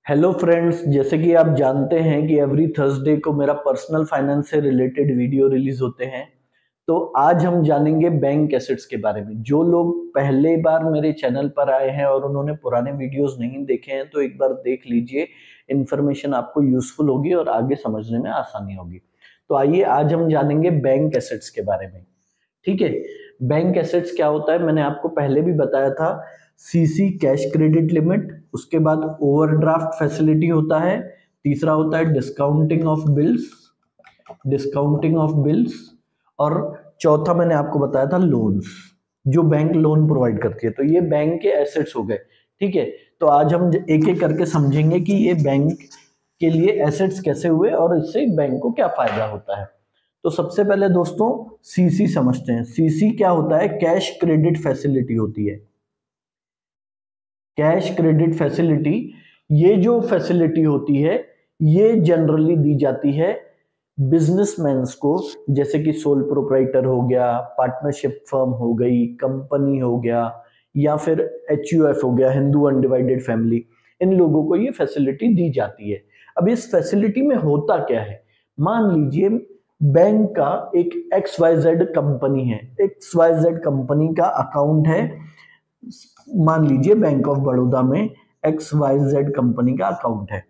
Hello friends, जैसे कि आप जानते हैं कि एवरी थर्सडे को मेरा पर्सनल फाइनेंस से रिलेटेड वीडियो रिलीज होते हैं। तो आज हम जानेंगे बैंक एसेट्स के बारे में। जो लोग पहले बार मेरे चैनल पर आए हैं और उन्होंने पुराने वीडियोस नहीं देखे हैं तो एक बार देख लीजिए। इन्फॉर्मेशन आपको यूजफुल होगी और आगे समझने में आसानी होगी। तो आइए आज हम जानेंगे बैंक एसेट्स के बारे में। ठीक है, बैंक एसेट्स क्या होता है मैंने आपको पहले भी बताया था। सीसी कैश क्रेडिट लिमिट, उसके बाद ओवरड्राफ्ट फैसिलिटी होता है, तीसरा होता है डिस्काउंटिंग ऑफ बिल्स और चौथा मैंने आपको बताया था लोन्स, जो बैंक लोन प्रोवाइड करती है। तो ये बैंक के एसेट्स हो गए। ठीक है, तो आज हम एक एक करके समझेंगे कि ये बैंक के लिए एसेट्स कैसे हुए और इससे बैंक को क्या फायदा होता है। तो सबसे पहले दोस्तों सीसी समझते हैं। सीसी क्या होता है? कैश क्रेडिट फैसिलिटी होती है। कैश क्रेडिट फैसिलिटी, ये जो फैसिलिटी होती है ये जनरली दी जाती है बिजनेसमैन्स को, जैसे कि सोल प्रोप्राइटर हो गया, पार्टनरशिप फर्म हो गई, कंपनी हो गया, या फिर HUF हो गया, हिंदू अनडिवाइडेड फैमिली। इन लोगों को ये फैसिलिटी दी जाती है। अब इस फैसिलिटी में होता क्या है? मान लीजिए बैंक का एक XYZ कंपनी है, XYZ कंपनी का अकाउंट है। मान लीजिए बैंक ऑफ बड़ौदा में XYZ कंपनी का अकाउंट है।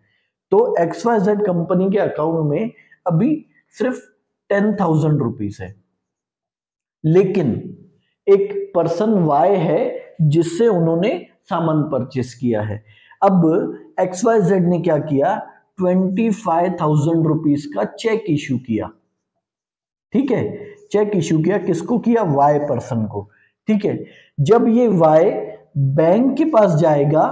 तो XYZ कंपनी के अकाउंट में अभी सिर्फ 10,000 रुपीज है, लेकिन एक पर्सन वाई है जिससे उन्होंने सामान परचेस किया है। अब XYZ ने क्या किया? 25,000 रुपीज का चेक इशू किया। ठीक है, चेक इशू किया, किसको किया? वाई पर्सन को। ठीक है, जब ये वाई बैंक के पास जाएगा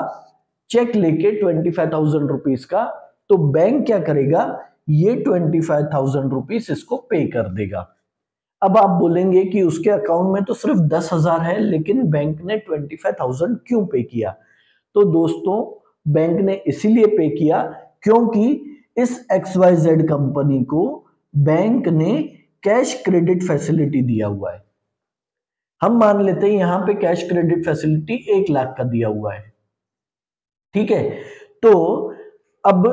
चेक लेके 25,000 रुपीज का, तो बैंक क्या करेगा? ये 25,000 रुपीज इसको पे कर देगा। अब आप बोलेंगे कि उसके अकाउंट में तो सिर्फ 10,000 है, लेकिन बैंक ने 25,000 क्यों पे किया? तो दोस्तों बैंक ने इसीलिए पे किया क्योंकि इस XYZ कंपनी को बैंक ने कैश क्रेडिट फैसिलिटी दिया हुआ है। हम मान लेते हैं यहां पे कैश क्रेडिट फैसिलिटी 1 लाख का दिया हुआ है। ठीक है, तो अब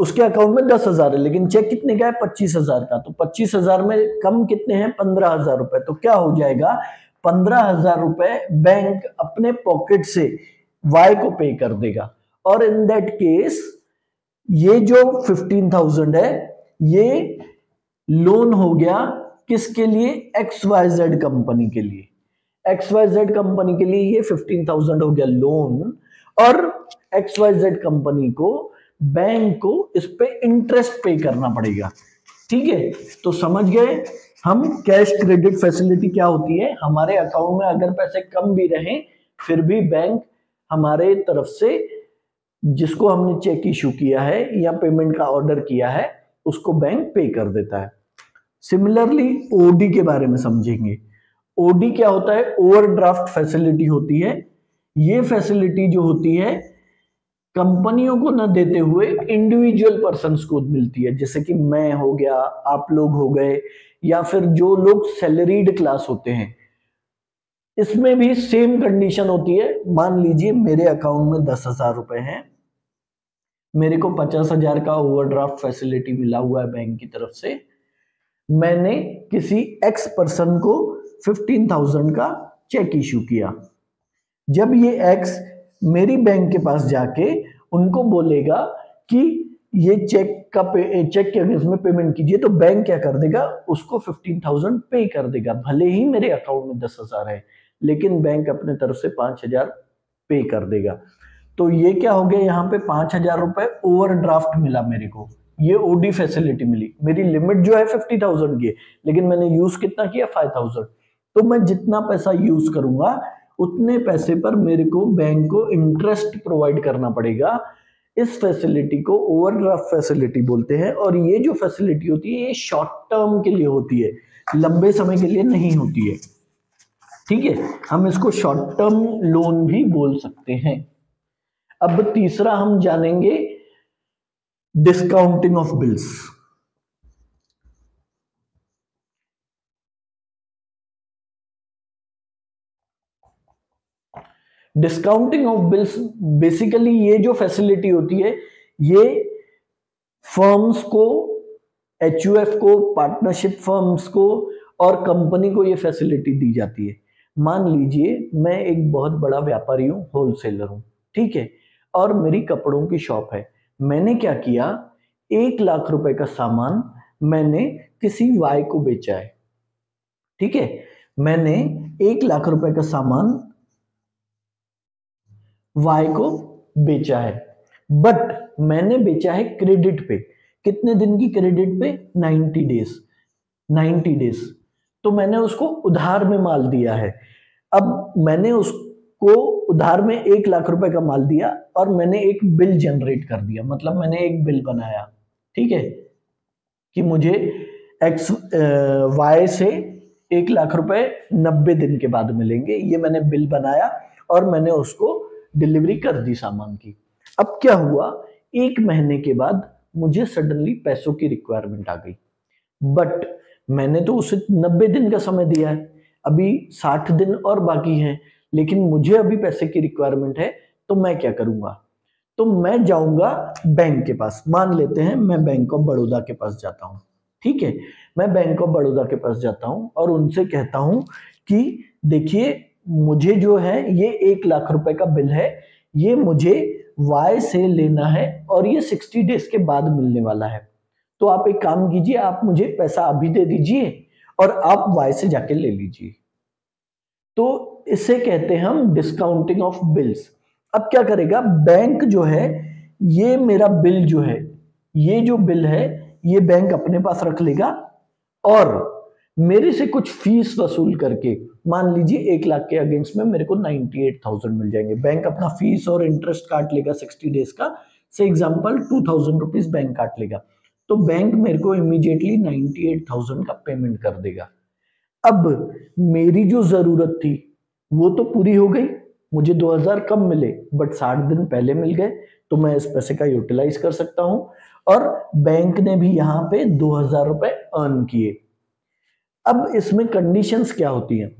उसके अकाउंट में 10,000 है, लेकिन चेक कितने का है? 25,000 का। तो 25,000 में कम कितने हैं? 15,000 रुपए। तो क्या हो जाएगा? 15,000 रुपए बैंक अपने पॉकेट से वाई को पे कर देगा। और इन दैट केस ये जो 15,000 है ये लोन हो गया किसके लिए? XYZ कंपनी के लिए। XYZ कंपनी के लिए ये 15,000 हो गया लोन, और XYZ कंपनी को बैंक को इस पे इंटरेस्ट पे करना पड़ेगा। ठीक है, तो समझ गए हम कैश क्रेडिट फैसिलिटी क्या होती है। हमारे अकाउंट में अगर पैसे कम भी रहें फिर भी बैंक हमारे तरफ से जिसको हमने चेक इशू किया है या पेमेंट का ऑर्डर किया है उसको बैंक पे कर देता है। सिमिलरली ओडी के बारे में समझेंगे। ओडी क्या होता है? ओवरड्राफ्ट फैसिलिटी होती है। ये फैसिलिटी जो होती है कंपनियों को न देते हुए इंडिविजुअल पर्सन्स को मिलती है, जैसे कि मैं हो गया, आप लोग हो गए, या फिर जो लोग सैलरीड क्लास होते हैं। इसमें भी सेम कंडीशन होती है। मान लीजिए मेरे अकाउंट में 10,000 रुपए हैं, मेरे को 50,000 का ओवरड्राफ्ट फैसिलिटी मिला हुआ है बैंक की तरफ से। मैंने किसी एक्स पर्सन को 15,000 का चेक इशू किया। जब ये एक्स मेरी बैंक के पास जाके उनको बोलेगा कि ये चेक के अगेंस्ट में पेमेंट कीजिए, तो बैंक क्या कर देगा? उसको 15,000 पे कर देगा। भले ही मेरे अकाउंट में 10,000 है, लेकिन बैंक अपने तरफ से 5,000 पे कर देगा। तो ये क्या हो गया? यहाँ पे 5,000 रुपए ओवरड्राफ्ट मिला मेरे को, ये ओडी फैसिलिटी मिली। मेरी लिमिट जो है 50,000 की है, लेकिन मैंने यूज कितना किया? 5,000। तो मैं जितना पैसा यूज करूंगा उतने पैसे पर मेरे को बैंक को इंटरेस्ट प्रोवाइड करना पड़ेगा। इस फैसिलिटी को ओवरड्राफ्ट फैसिलिटी बोलते हैं। और ये जो फैसिलिटी होती है ये शॉर्ट टर्म के लिए होती है, लंबे समय के लिए नहीं होती है। ठीक है, हम इसको शॉर्ट टर्म लोन भी बोल सकते हैं। अब तीसरा हम जानेंगे discounting of bills. Discounting of bills basically ये जो फैसिलिटी होती है ये फर्म्स को, एचयूएफ को, पार्टनरशिप फर्म्स को और कंपनी को ये फैसिलिटी दी जाती है। मान लीजिए मैं एक बहुत बड़ा व्यापारी हूँ, होलसेलर हूँ, ठीक है, और मेरी कपड़ों की शॉप है। मैंने क्या किया, 1 लाख रुपए का सामान मैंने किसी वाई को बेचा है, ठीक है, मैंने 1 लाख रुपए का सामान वाई को बेचा है, बट मैंने बेचा है क्रेडिट पे। कितने दिन की क्रेडिट पे? 90 डेज। 90 डेज तो मैंने उसको उधार में माल दिया है। अब मैंने उसको उधार में 1 लाख रुपए का माल दिया और मैंने एक बिल जनरेट कर दिया, मतलब मैंने एक बिल बनाया, ठीक है, कि मुझे एक्स वाई से 1 लाख रुपए 90 दिन के बाद मिलेंगे। ये मैंने बिल बनाया और मैंने उसको डिलीवरी कर दी सामान की। अब क्या हुआ, 1 महीने के बाद मुझे सडनली पैसों की रिक्वायरमेंट आ गई, बट मैंने तो उसे 90 दिन का समय दिया है, अभी 60 दिन और बाकी हैं, लेकिन मुझे अभी पैसे की रिक्वायरमेंट है, तो मैं क्या करूंगा? तो मैं जाऊंगा बैंक के पास। मान लेते हैं मैं बैंक ऑफ बड़ौदा के पास जाता हूं, ठीक है, मैं बैंक ऑफ बड़ौदा के पास जाता हूं और उनसे कहता हूं कि देखिए मुझे जो है ये 1 लाख रुपए का बिल है, ये मुझे वाई से लेना है और ये 60 डेज के बाद मिलने वाला है। तो आप एक काम कीजिए, आप मुझे पैसा अभी दे दीजिए और आप वाई से जाके ले लीजिए। तो इसे कहते हैं हम डिस्काउंटिंग ऑफ बिल्स। अब क्या करेगा बैंक जो है, ये मेरा बिल जो है, ये जो बिल है ये बैंक अपने पास रख लेगा और मेरे से कुछ फीस वसूल करके, मान लीजिए 1 लाख के अगेंस्ट में मेरे को 98,000 मिल जाएंगे। बैंक अपना फीस और इंटरेस्ट काट लेगा 60 डेज का, से एग्जाम्पल 2,000 रुपीज बैंक काट लेगा, तो बैंक मेरे को इमीडिएटली 98,000 का पेमेंट कर देगा। अब मेरी जो जरूरत थी वो तो पूरी हो गई, मुझे 2,000 कम मिले बट 60 दिन पहले मिल गए, तो मैं इस पैसे का यूटिलाइज कर सकता हूं और बैंक ने भी यहां पे 2,000 रुपए अर्न किए। अब इसमें कंडीशंस क्या होती हैं?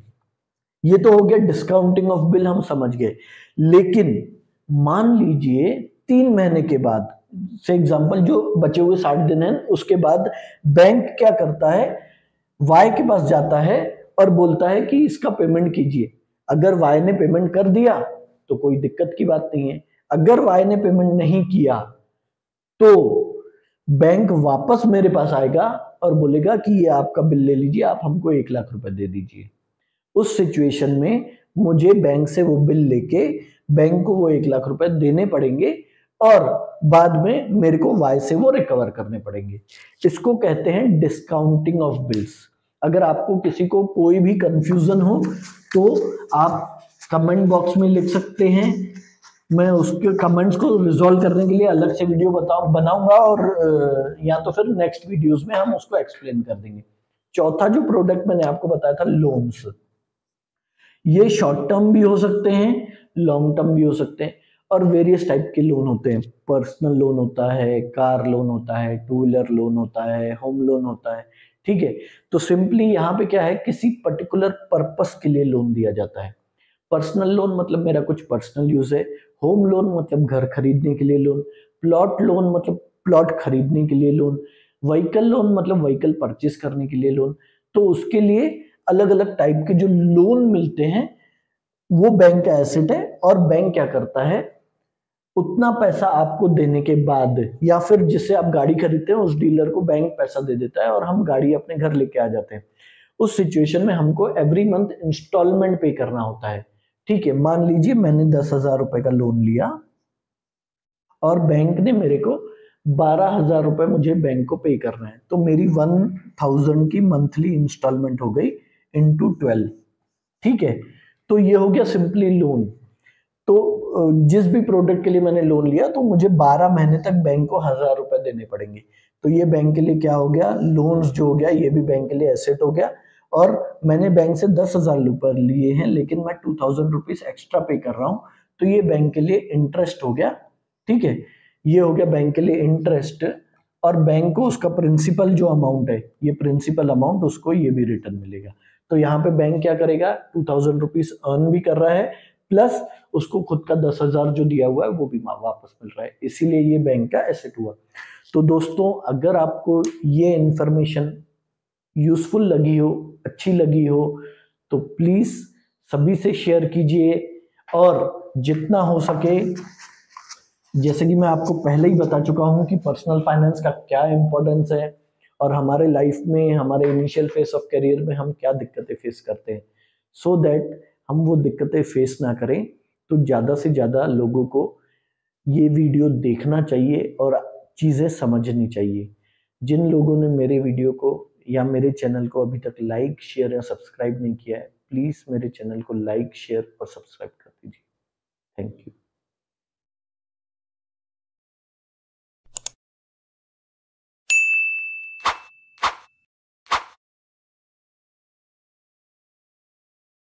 ये तो हो गया डिस्काउंटिंग ऑफ बिल, हम समझ गए, लेकिन मान लीजिए 3 महीने के बाद, से एग्जांपल जो बचे हुए 60 दिन हैं, उसके बाद बैंक क्या करता है, वाई के पास जाता है और बोलता है कि इसका पेमेंट कीजिए। अगर वाई ने पेमेंट कर दिया तो कोई दिक्कत की बात नहीं है, अगर वाई ने पेमेंट नहीं किया तो बैंक वापस मेरे पास आएगा और बोलेगा कि ये आपका बिल ले लीजिए, आप हमको 1 लाख रुपए दे दीजिए। उस सिचुएशन में मुझे बैंक से वो बिल लेके बैंक को वो 1 लाख रुपए देने पड़ेंगे और बाद में मेरे को वाई से वो रिकवर करने पड़ेंगे। इसको कहते हैं डिस्काउंटिंग ऑफ बिल्स। अगर आपको किसी को कोई भी कंफ्यूजन हो तो आप कमेंट बॉक्स में लिख सकते हैं, मैं उसके कमेंट्स को रिजॉल्व करने के लिए अलग से वीडियो बनाऊंगा और या तो फिर नेक्स्ट वीडियोस में हम उसको एक्सप्लेन कर देंगे। चौथा जो प्रोडक्ट मैंने आपको बताया था लोन्स, ये शॉर्ट टर्म भी हो सकते हैं, लॉन्ग टर्म भी हो सकते हैं और वेरियस टाइप के लोन होते हैं। पर्सनल लोन होता है, कार लोन होता है, 2 व्हीलर लोन होता है, होम लोन होता है, ठीक है। तो सिंपली यहाँ पे क्या है, किसी पर्टिकुलर पर्पस के लिए लोन दिया जाता है। पर्सनल लोन मतलब मेरा कुछ पर्सनल यूज है, होम लोन मतलब घर खरीदने के लिए लोन, प्लॉट लोन मतलब प्लॉट खरीदने के लिए लोन, व्हीकल लोन मतलब व्हीकल परचेस करने के लिए लोन। तो उसके लिए अलग अलग टाइप के जो लोन मिलते हैं वो बैंक का एसेट है और बैंक क्या करता है, उतना पैसा आपको देने के बाद या फिर जिससे आप गाड़ी खरीदते हैं उस डीलर को बैंक पैसा दे देता है और हम गाड़ी अपने घर लेके आ जाते हैं। उस सिचुएशन में हमको एवरी मंथ इंस्टॉलमेंट पे करना होता है, ठीक है। मान लीजिए मैंने 10,000 रुपए का लोन लिया और बैंक ने मेरे को 12,000 रुपए मुझे बैंक को पे करना है, तो मेरी 1,000 की मंथली इंस्टॉलमेंट हो गई इंटू 12, ठीक है। तो ये हो गया सिंपली लोन। तो जिस भी प्रोडक्ट के लिए मैंने लोन लिया तो मुझे 12 महीने तक बैंक को 1,000 रुपए देने पड़ेंगे। तो ये बैंक के लिए क्या हो गया, लोन्स जो हो गया, ये भी बैंक के लिए एसेट हो गया। और मैंने बैंक से 10,000 रुपए लिए हैं लेकिन मैं 2,000 रुपीज एक्स्ट्रा पे कर रहा हूं, तो ये बैंक के लिए इंटरेस्ट हो गया, ठीक है। ये हो गया बैंक के लिए इंटरेस्ट और बैंक को उसका प्रिंसिपल जो अमाउंट है, ये प्रिंसिपल अमाउंट, उसको ये भी रिटर्न मिलेगा। तो यहाँ पे बैंक क्या करेगा, 2,000 रुपीज अर्न भी कर रहा है प्लस उसको खुद का 10,000 जो दिया हुआ है वो भी वापस मिल रहा है, इसीलिए ये बैंक का एसेट हुआ। तो दोस्तों अगर आपको ये इंफॉर्मेशन यूजफुल लगी हो, अच्छी लगी हो, तो प्लीज सभी से शेयर कीजिए। और जितना हो सके, जैसे कि मैं आपको पहले ही बता चुका हूं कि पर्सनल फाइनेंस का क्या इंपॉर्टेंस है और हमारे लाइफ में, हमारे इनिशियल फेज ऑफ करियर में हम क्या दिक्कतें फेस करते हैं, सो दैट हम वो दिक्कतें फेस ना करें। तो ज्यादा से ज्यादा लोगों को ये वीडियो देखना चाहिए और चीजें समझनी चाहिए। जिन लोगों ने मेरे वीडियो को या मेरे चैनल को अभी तक लाइक, शेयर या सब्सक्राइब नहीं किया है, प्लीज मेरे चैनल को लाइक, शेयर और सब्सक्राइब कर दीजिए। Thank you.